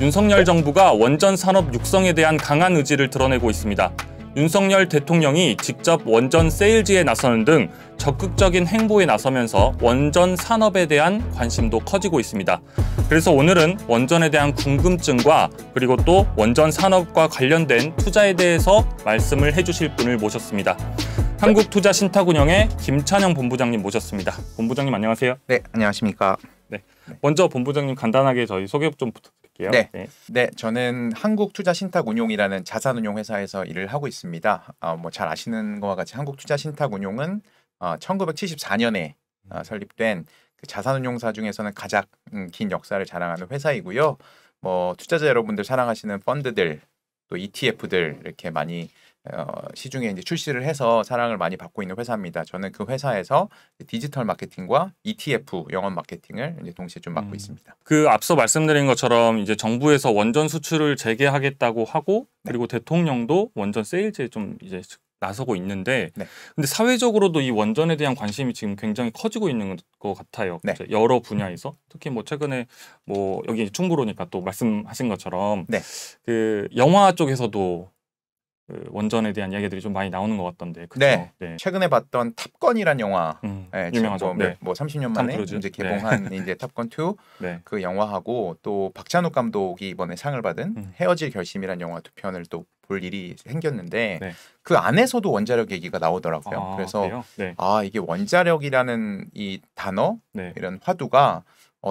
윤석열 정부가 원전 산업 육성에 대한 강한 의지를 드러내고 있습니다. 윤석열 대통령이 직접 원전 세일즈에 나서는 등 적극적인 행보에 나서면서 원전 산업에 대한 관심도 커지고 있습니다. 그래서 오늘은 원전에 대한 궁금증과 그리고 또 원전 산업과 관련된 투자에 대해서 말씀을 해주실 분을 모셨습니다. 한국투자신탁운용의 김찬영 본부장님 모셨습니다. 본부장님 안녕하세요. 네, 안녕하십니까. 네, 먼저 본부장님 간단하게 저희 소개 좀 부탁드릴게요. 네, 저는 한국투자신탁운용이라는 자산운용 회사에서 일을 하고 있습니다. 잘 아시는 것과 같이 한국투자신탁운용은 1974년에 설립된 그 자산운용사 중에서는 가장 긴 역사를 자랑하는 회사이고요. 투자자 여러분들 사랑하시는 펀드들 또 ETF들 이렇게 많이 시중에 이제 출시를 해서 사랑을 많이 받고 있는 회사입니다. 저는 그 회사에서 디지털 마케팅과 ETF 영업 마케팅을 이제 동시에 좀 맡고 있습니다. 그 앞서 말씀드린 것처럼 이제 정부에서 원전 수출을 재개하겠다고 하고 그리고 대통령도 원전 세일즈에 좀 이제 나서고 있는데 근데 사회적으로도 이 원전에 대한 관심이 지금 굉장히 커지고 있는 것 같아요. 여러 분야에서 특히 최근에 여기 충무로니까 또 말씀하신 것처럼 그 영화 쪽에서도 그 원전에 대한 이야기들이 좀 많이 나오는 것 같던데. 그렇죠? 네. 최근에 봤던 탑건이란 영화, 유명하죠. 30년 만에 이제 개봉한 이제 탑건 2 그 영화하고 또 박찬욱 감독이 이번에 상을 받은 헤어질 결심이란 영화 2편을 또 볼 일이 생겼는데 그 안에서도 원자력 얘기가 나오더라고요. 그래서 이게 원자력이라는 이 단어, 이런 화두가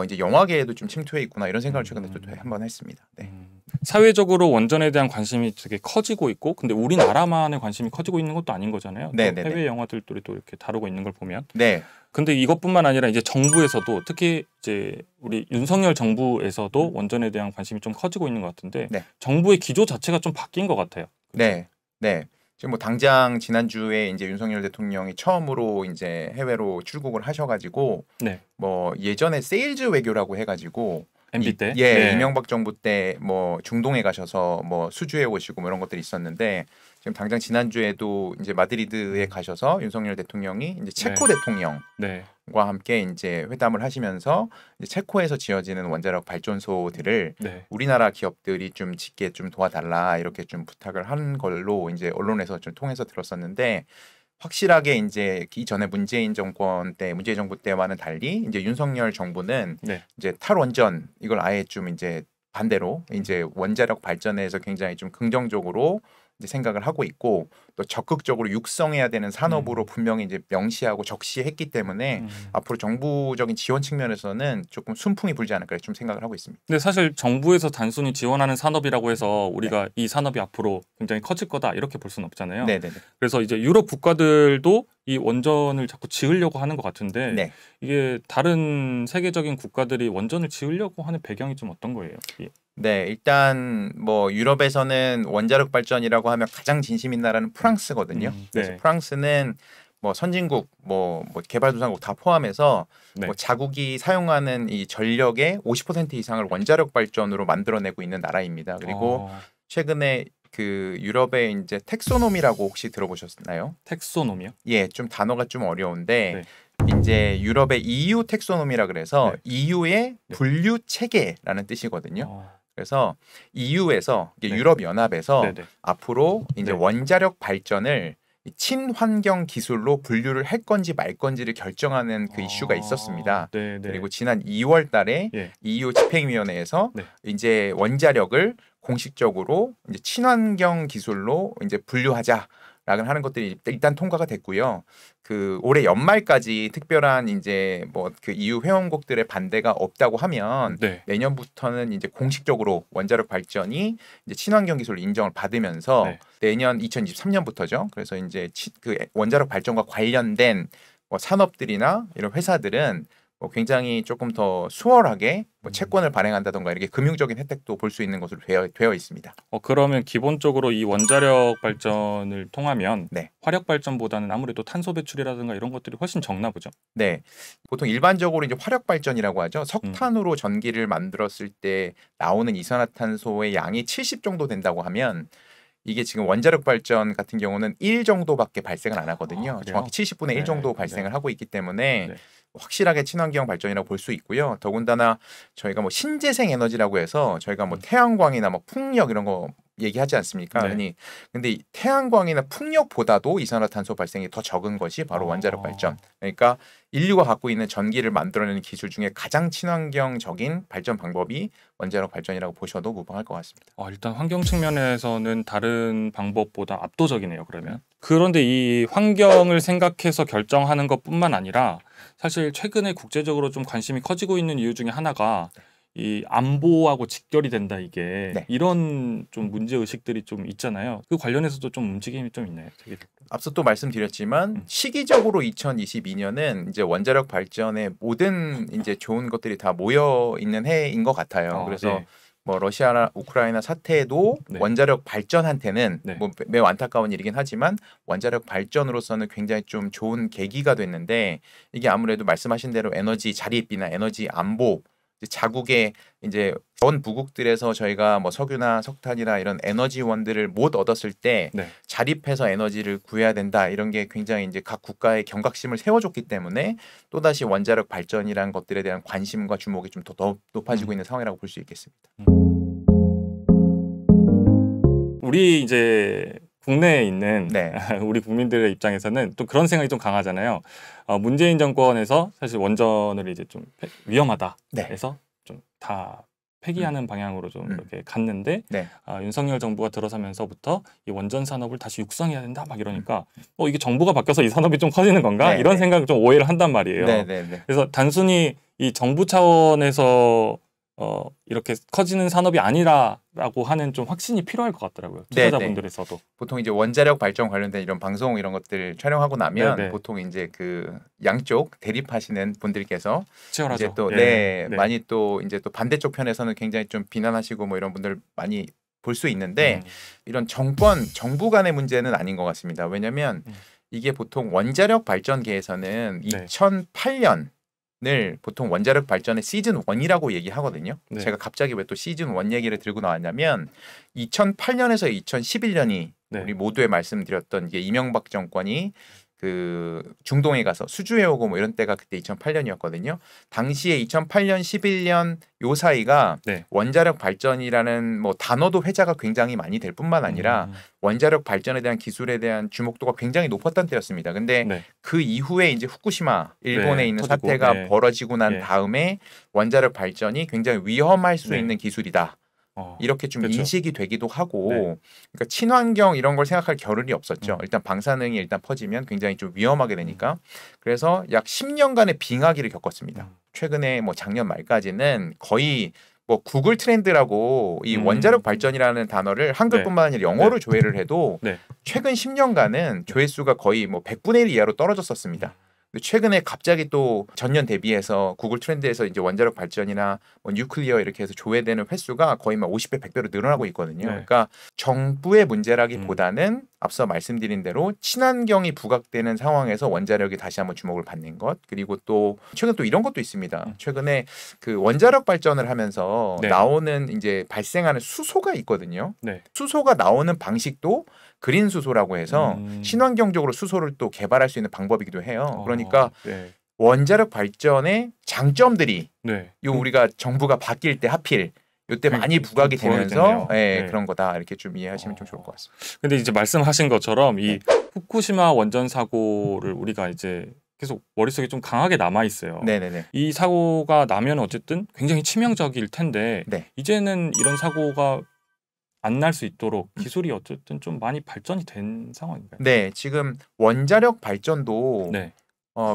이제 영화계에도 좀 침투해 있구나 이런 생각을 최근에 또 한번 했습니다. 사회적으로 원전에 대한 관심이 되게 커지고 있고 근데 우리나라만의 관심이 커지고 있는 것도 아닌 거잖아요. 해외 영화들도 또 이렇게 다루고 있는 걸 보면. 근데 이것뿐만 아니라 이제 정부에서도 특히 이제 우리 윤석열 정부에서도 원전에 대한 관심이 좀 커지고 있는 것 같은데 정부의 기조 자체가 좀 바뀐 것 같아요. 네. 지금 당장 지난주에 이제 윤석열 대통령이 처음으로 이제 해외로 출국을 하셔가지고 예전에 세일즈 외교라고 해가지고 MB 때 이명박 정부 때 중동에 가셔서 수주해 오시고 이런 것들이 있었는데 지금 당장 지난주에도 이제 마드리드에 가셔서 윤석열 대통령이 이제 체코 대통령과 함께 이제 회담을 하시면서 이제 체코에서 지어지는 원자력 발전소들을 우리나라 기업들이 좀 짓게 좀 도와달라 이렇게 좀 부탁을 한 걸로 이제 언론에서 좀 통해서 들었었는데 확실하게 이제 이전에 문재인 정부 때와는 달리 이제 윤석열 정부는 이제 탈원전 이걸 아예 좀 이제 반대로 이제 원자력 발전에서 굉장히 좀 긍정적으로 이제 생각을 하고 있고 또 적극적으로 육성해야 되는 산업으로 분명히 이제 명시하고 적시했기 때문에 앞으로 정부적인 지원 측면에서는 조금 순풍이 불지 않을까 좀 생각을 하고 있습니다. 근데 사실 정부에서 단순히 지원하는 산업이라고 해서 우리가 이 산업이 앞으로 굉장히 커질 거다 이렇게 볼 수는 없잖아요. 그래서 이제 유럽 국가들도 이 원전을 자꾸 지으려고 하는 것 같은데 이게 다른 세계적인 국가들이 원전을 지으려고 하는 배경이 좀 어떤 거예요? 일단 유럽에서는 원자력 발전이라고 하면 가장 진심인 나라는 프랑스거든요. 그래서 프랑스는 선진국, 개발도상국 다 포함해서 자국이 사용하는 이 전력의 50% 이상을 원자력 발전으로 만들어내고 있는 나라입니다. 그리고 최근에 그 유럽의 이제 텍소노미라고 혹시 들어보셨나요? 텍소노미요? 좀 단어가 좀 어려운데 이제 유럽의 EU 텍소노미라 그래서 EU의 분류 체계라는 뜻이거든요. 그래서 EU에서 유럽 연합에서 앞으로 이제 원자력 발전을 친환경 기술로 분류를 할 건지 말 건지를 결정하는 그 이슈가 있었습니다. 그리고 지난 2월 달에 EU 집행위원회에서 이제 원자력을 공식적으로 이제 친환경 기술로 이제 분류하자. 라는 하는 것들이 일단 통과가 됐고요. 그 올해 연말까지 특별한 이제 그 EU 회원국들의 반대가 없다고 하면 내년부터는 이제 공식적으로 원자력 발전이 이제 친환경 기술로 인정을 받으면서 내년 2023년부터죠. 그래서 이제 그 원자력 발전과 관련된 산업들이나 이런 회사들은 굉장히 조금 더 수월하게 채권을 발행한다던가 이렇게 금융적인 혜택도 볼 수 있는 것으로 되어 있습니다. 그러면 기본적으로 이 원자력 발전을 통하면 화력 발전보다는 아무래도 탄소 배출이라든가 이런 것들이 훨씬 적나 보죠. 보통 일반적으로 이제 화력 발전이라고 하죠. 석탄으로 전기를 만들었을 때 나오는 이산화탄소의 양이 70 정도 된다고 하면 이게 지금 원자력 발전 같은 경우는 1 정도밖에 발생을 안 하거든요. 아, 정확히 70분의 1 정도 발생을 하고 있기 때문에 네. 확실하게 친환경 발전이라고 볼 수 있고요. 더군다나 저희가 뭐 신재생 에너지라고 해서 저희가 뭐 태양광이나 뭐 풍력 이런 거 얘기하지 않습니까? 네. 근데 태양광이나 풍력보다도 이산화탄소 발생이 더 적은 것이 바로 원자력 발전. 그러니까 인류가 갖고 있는 전기를 만들어내는 기술 중에 가장 친환경적인 발전 방법이 원자력 발전이라고 보셔도 무방할 것 같습니다. 일단 환경 측면에서는 다른 방법보다 압도적이네요. 그러면 그런데 이 환경을 생각해서 결정하는 것뿐만 아니라 사실 최근에 국제적으로 좀 관심이 커지고 있는 이유 중에 하나가 이 안보하고 직결이 된다 이게 네. 이런 좀 문제 의식들이 좀 있잖아요. 그 관련해서도 좀 움직임이 좀 있나요? 앞서 또 말씀드렸지만 시기적으로 2022년은 이제 원자력 발전의 모든 이제 좋은 것들이 다 모여 있는 해인 것 같아요. 그래서 네. 뭐 러시아나 우크라이나 사태도 네. 원자력 발전한테는 네. 뭐 매우 안타까운 일이긴 하지만 원자력 발전으로서는 굉장히 좀 좋은 계기가 됐는데 이게 아무래도 말씀하신 대로 에너지 자립이나 에너지 안보 자국의 이제 전 부국들에서 저희가 뭐 석유나 석탄이나 이런 에너지원들을 못 얻었을 때 네. 자립해서 에너지를 구해야 된다 이런 게 굉장히 이제 각 국가의 경각심을 세워줬기 때문에 또 다시 원자력 발전이란 것들에 대한 관심과 주목이 좀 더 높아지고 있는 상황이라고 볼 수 있겠습니다. 우리 이제 국내에 있는 네. 우리 국민들의 입장에서는 또 그런 생각이 좀 강하잖아요. 문재인 정권에서 사실 원전을 이제 좀 위험하다 네. 해서 좀 다 폐기하는 방향으로 좀 이렇게 갔는데 네. 윤석열 정부가 들어서면서부터 이 원전 산업을 다시 육성해야 된다 막 이러니까 이게 정부가 바뀌어서 이 산업이 좀 커지는 건가 네. 이런 생각을 좀 오해를 한단 말이에요. 네. 그래서 단순히 이 정부 차원에서 이렇게 커지는 산업이 아니라라고 하는 좀 확신이 필요할 것 같더라고요. 투자자분들에서도. 보통 이제 원자력 발전 관련된 이런 방송 이런 것들 촬영하고 나면 네네. 보통 이제 그 양쪽 대립하시는 분들께서 치열하죠. 이제 또 많이 또 이제 또 반대쪽 편에서는 굉장히 좀 비난하시고 뭐 이런 분들 많이 볼 수 있는데 이런 정부 간의 문제는 아닌 것 같습니다. 왜냐하면 이게 보통 원자력 발전계에서는 2008년 을 보통 원자력 발전의 시즌 1이라고 얘기하거든요. 네. 제가 갑자기 왜 또 시즌 1 얘기를 들고 나왔냐면 2008년에서 2011년이 우리 모두에 말씀드렸던 이게 이명박 정권이 그 중동에 가서 수주해오고 뭐 이런 때가 그때 2008년이었거든요. 당시에 2008년, 11년 요 사이가 원자력 발전이라는 뭐 단어도 회자가 굉장히 많이 될 뿐만 아니라 원자력 발전에 대한 기술에 대한 주목도가 굉장히 높았던 때였습니다. 근데 그 이후에 이제 후쿠시마 일본에 있는 터지고, 사태가 벌어지고 난 다음에 원자력 발전이 굉장히 위험할 수 있는 기술이다. 이렇게 좀 인식이 되기도 하고 그러니까 친환경 이런 걸 생각할 겨를이 없었죠. 일단 방사능이 일단 퍼지면 굉장히 좀 위험하게 되니까 그래서 약 10년간의 빙하기를 겪었습니다. 최근에 뭐 작년 말까지는 거의 뭐 구글 트렌드라고 이 원자력 발전이라는 단어를 한글뿐만 아니라 영어로 조회를 해도 최근 10년간은 조회수가 거의 뭐 100분의 1 이하로 떨어졌었습니다. 최근에 갑자기 또 전년 대비해서 구글 트렌드에서 이제 원자력 발전이나 뭐 뉴클리어 이렇게 해서 조회되는 횟수가 거의 막 50배, 100배로 늘어나고 있거든요. 그러니까 정부의 문제라기보다는 앞서 말씀드린 대로 친환경이 부각되는 상황에서 원자력이 다시 한번 주목을 받는 것. 그리고 또 최근 또 이런 것도 있습니다. 최근에 그 원자력 발전을 하면서 나오는 이제 발생하는 수소가 있거든요. 수소가 나오는 방식도 그린 수소라고 해서 친환경적으로 수소를 또 개발할 수 있는 방법이기도 해요. 그러니까 원자력 발전의 장점들이 요 우리가 정부가 바뀔 때 하필 요때 많이 부각이 되면서 그런 거다 이렇게 좀 이해하시면 좀 좋을 것 같습니다. 근데 이제 말씀하신 것처럼 이 후쿠시마 원전 사고를 우리가 이제 계속 머릿속에 좀 강하게 남아 있어요. 이 사고가 나면 어쨌든 굉장히 치명적일 텐데 이제는 이런 사고가 안 날 수 있도록 기술이 어쨌든 좀 많이 발전이 된 상황인가요? 네, 지금 원자력 발전도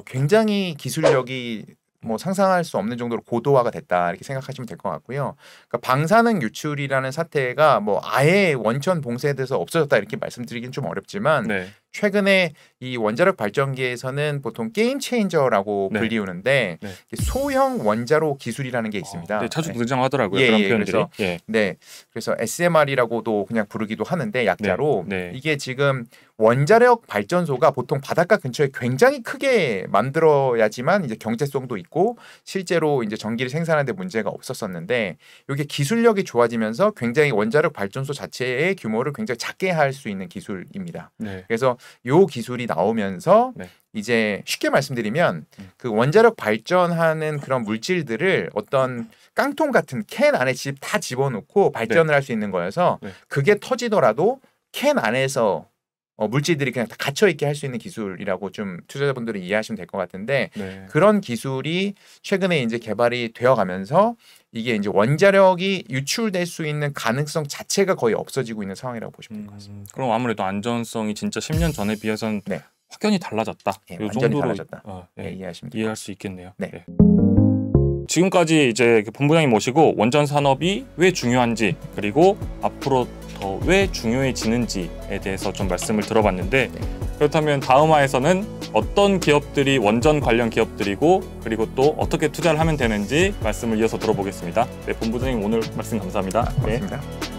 굉장히 기술력이 뭐 상상할 수 없는 정도로 고도화가 됐다 이렇게 생각하시면 될 것 같고요. 그러니까 방사능 유출이라는 사태가 뭐 아예 원천 봉쇄돼서 없어졌다 이렇게 말씀드리긴 좀 어렵지만 최근에 이 원자력 발전기에서는 보통 게임 체인저라고 불리우는데 소형 원자로 기술이라는 게 있습니다. 자주 등장하더라고요. 그런 표현들이. 그래서 SMR이라고도 그냥 부르기도 하는데 약자로 이게 지금 원자력 발전소가 보통 바닷가 근처에 굉장히 크게 만들어야지만 이제 경제성도 있고 실제로 이제 전기를 생산하는 데 문제가 없었었는데 이게 기술력이 좋아지면서 굉장히 원자력 발전소 자체의 규모를 굉장히 작게 할 수 있는 기술입니다. 네. 그래서 요 기술이 나오면서 네. 이제 쉽게 말씀드리면 그 원자력 발전하는 그런 물질들을 어떤 깡통 같은 캔 안에 다 집어넣고 발전을 네. 할 수 있는 거여서 네. 그게 터지더라도 캔 안에서 물질들이 그냥 다 갇혀있게 할 수 있는 기술이라고 좀 투자자분들이 이해하시면 될 것 같은데 네. 그런 기술이 최근에 이제 개발이 되어가면서 이게 이제 원자력이 유출될 수 있는 가능성 자체가 거의 없어지고 있는 상황이라고 보시면 될 것 같습니다. 그럼 아무래도 안전성이 진짜 10년 전에 비해서는 네. 확연히 달라졌다. 네, 완전히 달라졌다. 네, 이해하시면 이해할 수 있겠네요. 네. 네. 지금까지 이제 본부장님 모시고 원전 산업이 왜 중요한지 그리고 앞으로 더 왜 중요해지는지에 대해서 좀 말씀을 들어봤는데 그렇다면 다음 화에서는 어떤 기업들이 원전 관련 기업들이고 그리고 또 어떻게 투자를 하면 되는지 말씀을 이어서 들어보겠습니다. 네, 본부장님 오늘 말씀 감사합니다. 고맙습니다. 네.